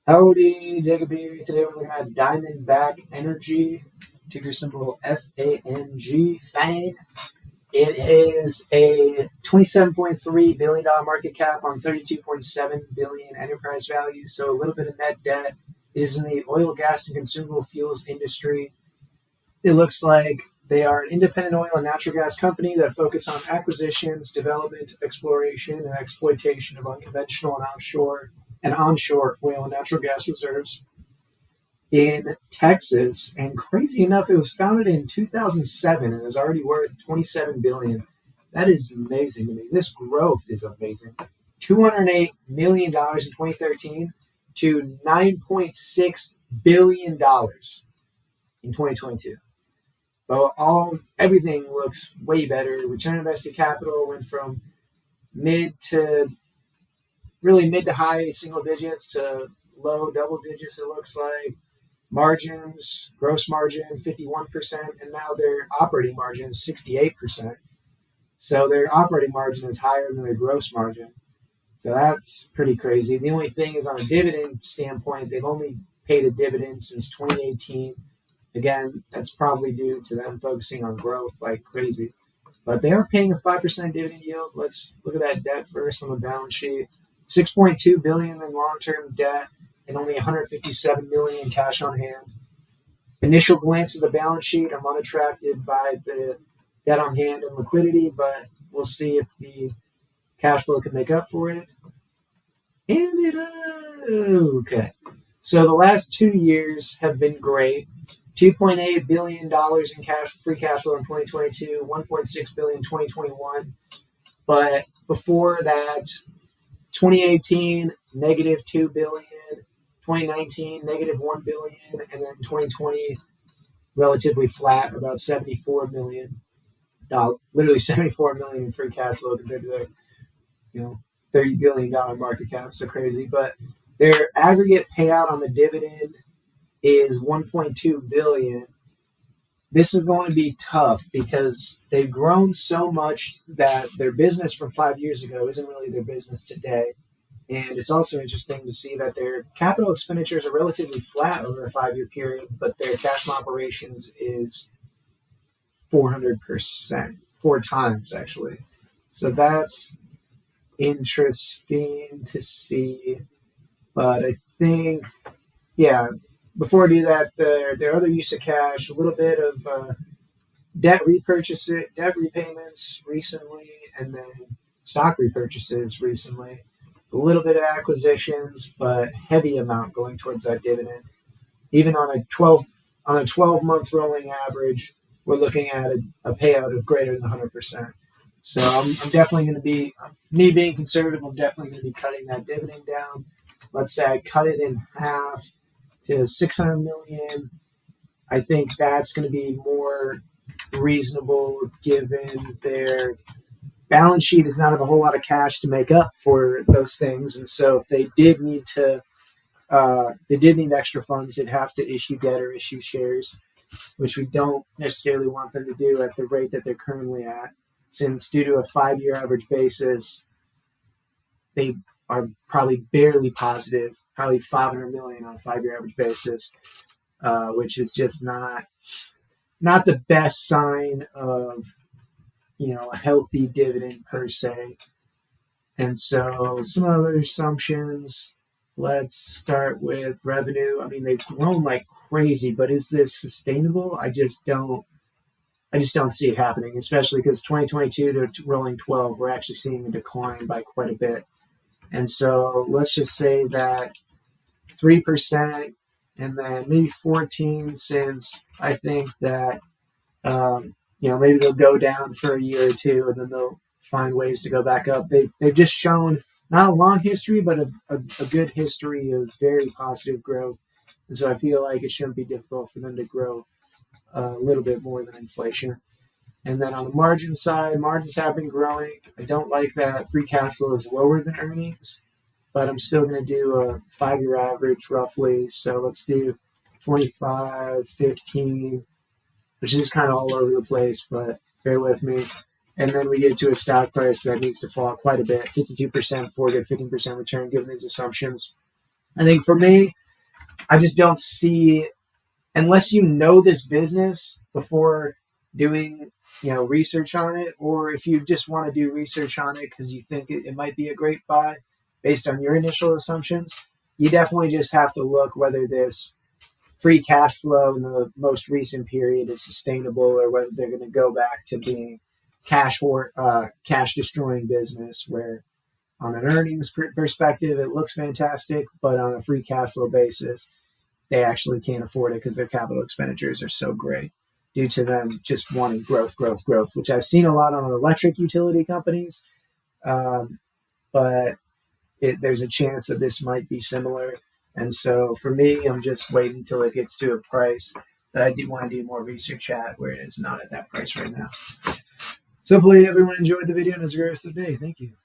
Howdy, Jacob here. Today we're looking at Diamondback Energy, ticker symbol FANG, FANG. It is a $27.3 billion market cap on $32.7 billion enterprise value, so a little bit of net debt. It is in the oil, gas, and consumable fuels industry. It looks like they are an independent oil and natural gas company that focus on acquisitions, development, exploration, and exploitation of unconventional and onshore oil and natural gas reserves in Texas. And crazy enough, it was founded in 2007 and is already worth $27 billion. That is amazing to me. This growth is amazing. $208 million in 2013 to $9.6 billion in 2022. But everything looks way better. Return on invested capital went from mid to high single digits to low double digits, it looks like. Margins, gross margin 51%, and now their operating margin is 68%. So their operating margin is higher than their gross margin. So that's pretty crazy. The only thing is, on a dividend standpoint, they've only paid a dividend since 2018. Again, that's probably due to them focusing on growth like crazy. But they are paying a 5% dividend yield. Let's look at that debt first on the balance sheet. $6.2 billion in long-term debt and only $157 million in cash on hand. Initial glance at the balance sheet, I'm unattracted by the debt on hand and liquidity, but we'll see if the cash flow can make up for it. And okay. So the last 2 years have been great. $2.8 billion in free cash flow in 2022, $1.6 billion in 2021. But before that, 2018, negative $2 billion, 2019, negative $1 billion, and then 2020, relatively flat, about $74 million. Literally $74 million in free cash flow compared to their $30 billion market cap. So crazy. But their aggregate payout on the dividend is $1.2 billion. This is going to be tough because they've grown so much that their business from 5 years ago isn't really their business today. And it's also interesting to see that their capital expenditures are relatively flat over a 5-year period, but their cash from operations is 400%, 4 times actually. So that's interesting to see. But I think, before I do that, their other use of cash, a little bit of debt repayments recently, and then stock repurchases recently. A little bit of acquisitions, but heavy amount going towards that dividend. Even on a 12-month rolling average, we're looking at a payout of greater than 100%. So I'm definitely going to be, me being conservative, I'm definitely going to be cutting that dividend down. Let's say I cut it in half to $600 million. I think that's going to be more reasonable given their balance sheet does not have a whole lot of cash to make up for those things. And so if they did need extra funds, they'd have to issue debt or issue shares, which we don't necessarily want them to do at the rate that they're currently at, since due to a 5-year average basis, they are probably barely positive, probably $500 million on a 5-year average basis, which is just not the best sign of a healthy dividend per se. And so some other assumptions. Let's start with revenue. I mean, they've grown like crazy, but is this sustainable? I just don't see it happening, especially because 2022 to rolling 12, we're actually seeing a decline by quite a bit. And so let's just say that 3% and then maybe 14, since I think that maybe they'll go down for a year or two and then they'll find ways to go back up. They've just shown not a long history, but a good history of very positive growth. And so I feel like it shouldn't be difficult for them to grow a little bit more than inflation. And then on the margin side, margins have been growing. I don't like that free cash flow is lower than earnings, but I'm still going to do a 5-year average roughly. So let's do 25, 15, which is kind of all over the place, but bear with me. And then we get to a stock price that needs to fall quite a bit, 52% for a good 15% return given these assumptions. I think for me, I just don't see, unless you know this business before doing research on it, or if you just want to do research on it because you think it might be a great buy based on your initial assumptions, you definitely just have to look whether this free cash flow in the most recent period is sustainable, or whether they're going to go back to being cash destroying business where on an earnings perspective it looks fantastic, but on a free cash flow basis they actually can't afford it because their capital expenditures are so great due to them just wanting growth, which I've seen a lot on electric utility companies. But there's a chance that this might be similar. And so for me, I'm just waiting until it gets to a price that I do want to do more research at, where it is not at that price right now. So hopefully everyone enjoyed the video and has a great rest of the day. Thank you.